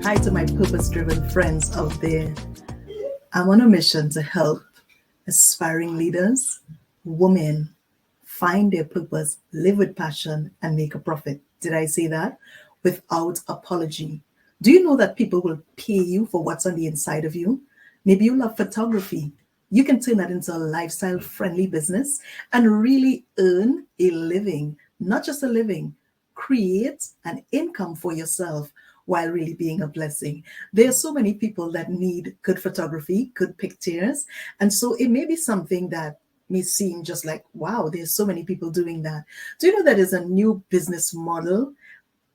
Hi to my purpose-driven friends out there. I'm on a mission to help aspiring leaders, women, find their purpose, live with passion, and make a profit. Did I say that? Without apology. Do you know that people will pay you for what's on the inside of you? Maybe you love photography. You can turn that into a lifestyle-friendly business and really earn a living, not just a living, create an income for yourself while really being a blessing. There are so many people that need good photography, good pictures. And so it may be something that may seem just like, wow, there's so many people doing that. Do you know that there's a new business model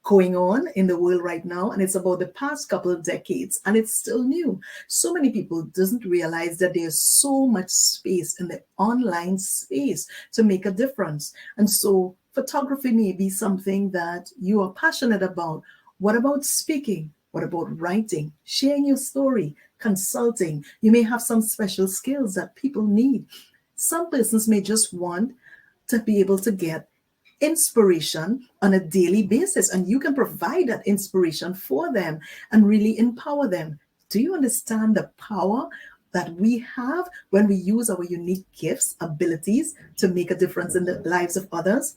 going on in the world right now, and it's about the past couple of decades, and it's still new. So many people doesn't realize that there's so much space in the online space to make a difference. And so photography may be something that you are passionate about. What about speaking? What about writing, sharing your story, consulting? You may have some special skills that people need. Some persons may just want to be able to get inspiration on a daily basis, and you can provide that inspiration for them and really empower them. Do you understand the power that we have when we use our unique gifts, abilities to make a difference in the lives of others?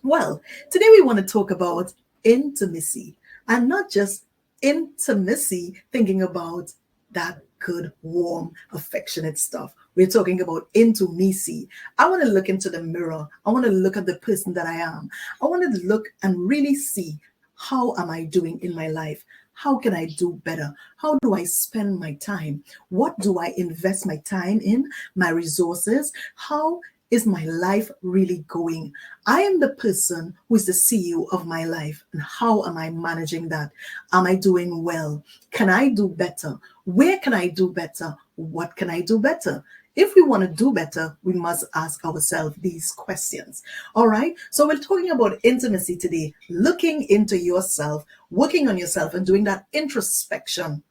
Well, today we want to talk about intimacy, and not just intimacy, thinking about that good, warm, affectionate stuff. We're talking about intimacy. I want to look into the mirror. I want to look at the person that I am. I want to look and really see, how am I doing in my life? How can I do better? How do I spend my time? What do I invest my time in, my resources? How is my life really going? I am the person who is the CEO of my life. And how am I managing that? Am I doing well? Can I do better? Where can I do better? What can I do better? If we want to do better, we must ask ourselves these questions. All right. So we're talking about intimacy today, looking into yourself, working on yourself, and doing that introspection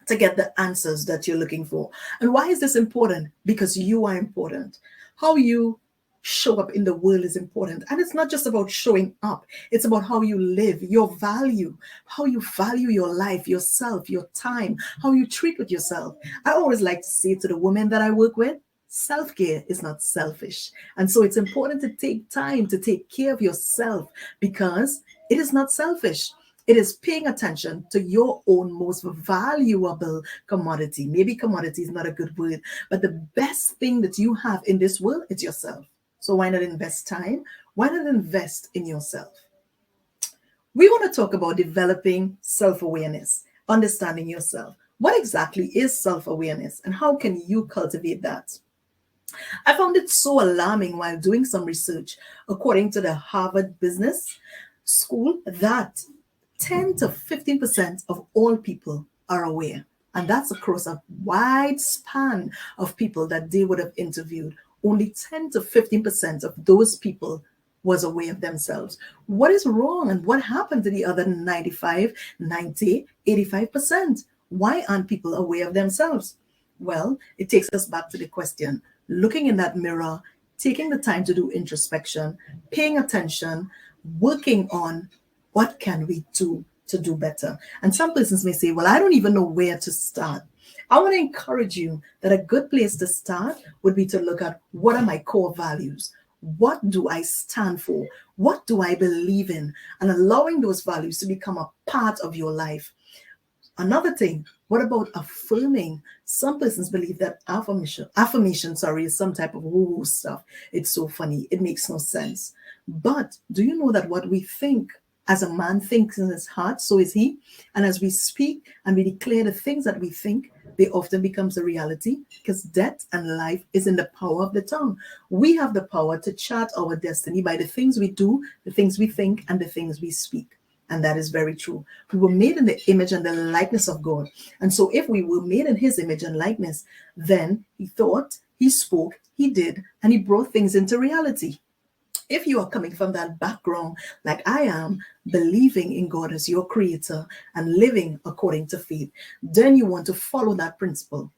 to get the answers that you're looking for. And why is this important? Because you are important. How you show up in the world is important. And it's not just about showing up. It's about how you live, your value, how you value your life, yourself, your time, how you treat with yourself. I always like to say to the women that I work with, self-care is not selfish. And so it's important to take time to take care of yourself, because it is not selfish. It is paying attention to your own most valuable commodity. Maybe commodity is not a good word, but the best thing that you have in this world is yourself. So why not invest time? Why not invest in yourself? We want to talk about developing self-awareness, understanding yourself. What exactly is self-awareness, and how can you cultivate that? I found it so alarming while doing some research, according to the Harvard Business School, that 10 to 15% of all people are aware. And that's across a wide span of people that they would have interviewed. Only 10 to 15% of those people was aware of themselves. What is wrong, and what happened to the other 95, 90, 85%? Why aren't people aware of themselves? Well, it takes us back to the question, looking in that mirror, taking the time to do introspection, paying attention, working on what can we do to do better. And some persons may say, well, I don't even know where to start. I want to encourage you that a good place to start would be to look at, what are my core values? What do I stand for? What do I believe in? And allowing those values to become a part of your life. Another thing, what about affirming? Some persons believe that affirmation, is some type of woo-woo stuff. It's so funny. It makes no sense. But do you know that what we think, as a man thinks in his heart, so is he? And as we speak and we declare the things that we think, they often becomes a reality, because death and life is in the power of the tongue. We have the power to chart our destiny by the things we do, the things we think, and the things we speak. And that is very true. We were made in the image and the likeness of God. And so if we were made in his image and likeness, then he thought, he spoke, he did, and he brought things into reality. If you are coming from that background, like I am, believing in God as your creator and living according to faith, then you want to follow that principle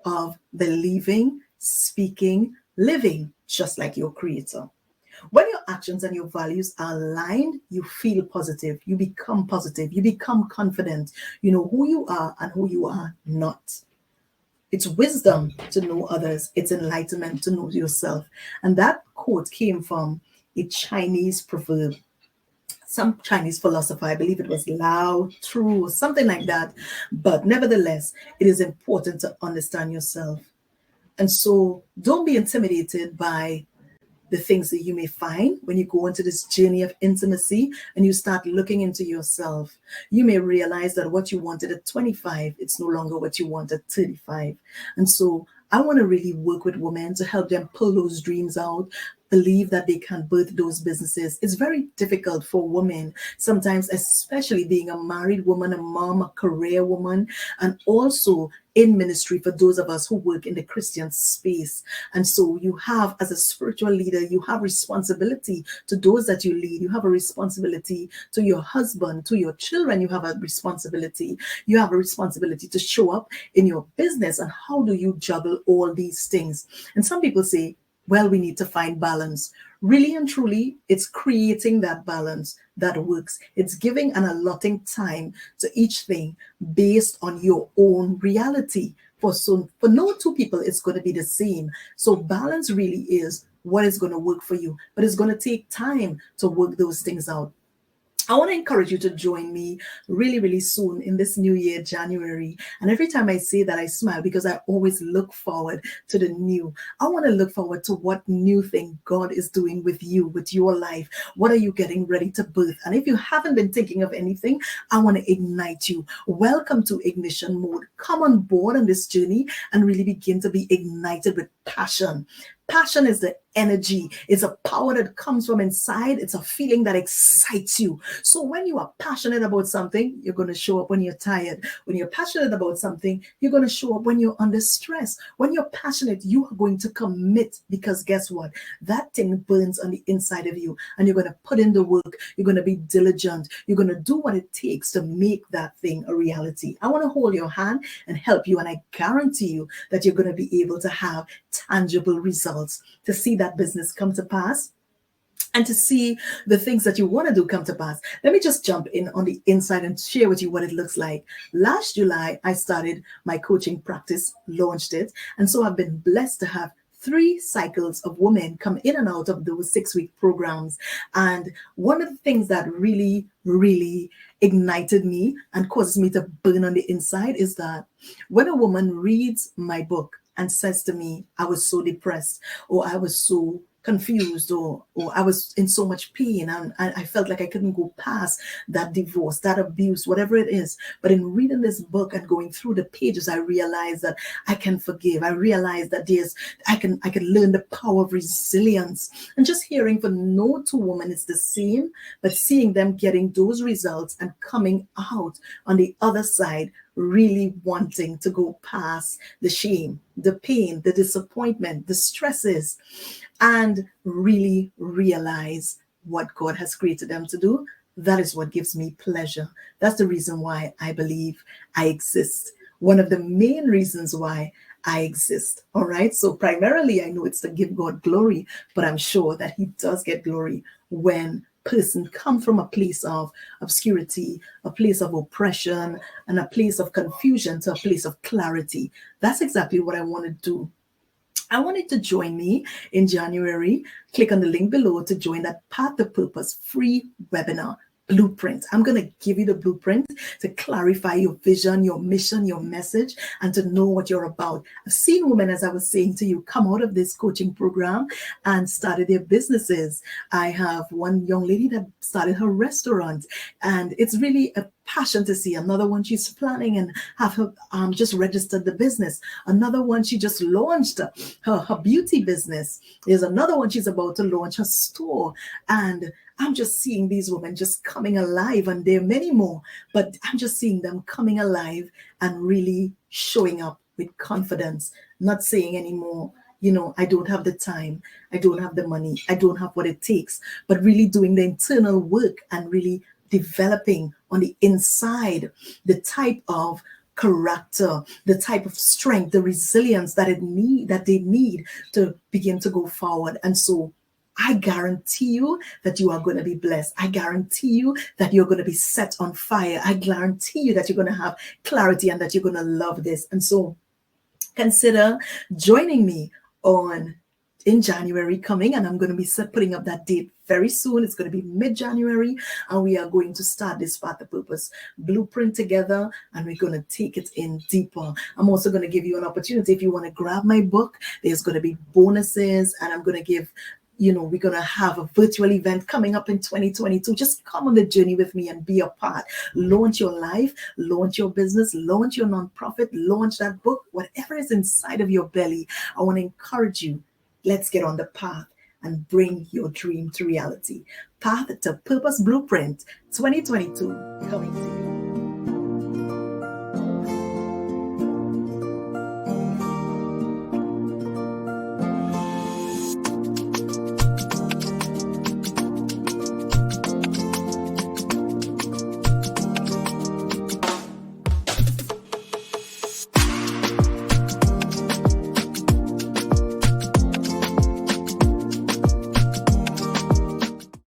of believing, speaking, living just like your creator. When your actions and your values are aligned, you feel positive, you become positive, you become confident. You know who you are and who you are not. It's wisdom to know others, it's enlightenment to know yourself. And that quote came from a Chinese proverb, some Chinese philosopher, I believe it was Lao Tzu, something like that. But nevertheless, it is important to understand yourself. And so don't be intimidated by the things that you may find when you go into this journey of intimacy and you start looking into yourself. You may realize that what you wanted at 25, it's no longer what you want at 35. And so I want to really work with women to help them pull those dreams out, believe that they can birth those businesses. It's very difficult for women sometimes, especially being a married woman, a mom, a career woman, and also in ministry for those of us who work in the Christian space. And so you have, as a spiritual leader, you have responsibility to those that you lead. You have a responsibility to your husband, to your children. You have a responsibility. You have a responsibility to show up in your business. And how do you juggle all these things? And some people say, well, we need to find balance. Really and truly, it's creating that balance that works. It's giving and allotting time to each thing based on your own reality. For no two people, it's going to be the same. So balance really is what is going to work for you, but it's going to take time to work those things out. I want to encourage you to join me really, really soon in this new year, January. And every time I say that, I smile because I always look forward to the new. I want to look forward to what new thing God is doing with you, with your life. What are you getting ready to birth? And if you haven't been thinking of anything, I want to ignite you. Welcome to Ignition Mode. Come on board on this journey and really begin to be ignited with passion. Passion is the energy. It's a power that comes from inside. It's a feeling that excites you. So when you are passionate about something, you're going to show up when you're tired. When you're passionate about something, you're going to show up when you're under stress. When you're passionate, you are going to commit, because guess what? That thing burns on the inside of you, and you're going to put in the work. You're going to be diligent. You're going to do what it takes to make that thing a reality. I want to hold your hand and help you, and I guarantee you that you're going to be able to have tangible results, to see that business come to pass, and to see the things that you want to do come to pass. Let me just jump in on the inside and share with you what it looks like. Last July, I started my coaching practice, launched it. And so I've been blessed to have 3 cycles of women come in and out of those 6-week programs. And one of the things that really, really ignited me and causes me to burn on the inside is that when a woman reads my book and says to me, I was so depressed, or I was so confused, or I was in so much pain, and I felt like I couldn't go past that divorce, that abuse, whatever it is. But in reading this book and going through the pages, I realized that I can forgive. I realized that I can learn the power of resilience. And just hearing from no 2 women is the same, but seeing them getting those results and coming out on the other side, really wanting to go past the shame, the pain, the disappointment, the stresses, and really realize what God has created them to do. That is what gives me pleasure. That's the reason why I believe I exist. One of the main reasons why I exist. All right. So primarily, I know it's to give God glory, but I'm sure that He does get glory when person come from a place of obscurity, a place of oppression, and a place of confusion to a place of clarity. That's exactly what I want to do. I wanted to join me in January. Click on the link below to join that Path to Purpose free webinar blueprint. I'm going to give you the blueprint to clarify your vision, your mission, your message, and to know what you're about. I've seen women, as I was saying to you, come out of this coaching program and started their businesses. I have one young lady that started her restaurant, and it's really a passion to see. Another one, she's planning and have her just registered the business. Another one, she just launched her beauty business. There's another one, she's about to launch her store. And I'm just seeing these women just coming alive, and there are many more, but I'm just seeing them coming alive and really showing up with confidence, not saying anymore, I don't have the time, I don't have the money, I don't have what it takes, but really doing the internal work and really developing on the inside the type of character, the type of strength, the resilience that they need to begin to go forward. And so I guarantee you that you are going to be blessed. I guarantee you that you're going to be set on fire. I guarantee you that you're going to have clarity and that you're going to love this. And so consider joining me on in January coming, and I'm going to be putting up that date very soon. It's going to be mid-January, and we are going to start this Path to Purpose Blueprint together, and we're going to take it in deeper. I'm also going to give you an opportunity if you want to grab my book. There's going to be bonuses, and I'm going to give we're going to have a virtual event coming up in 2022. Just come on the journey with me and be a part. Launch your life, launch your business, launch your nonprofit, launch that book, whatever is inside of your belly. I want to encourage you. Let's get on the path and bring your dream to reality. Path to Purpose Blueprint 2022 coming to you.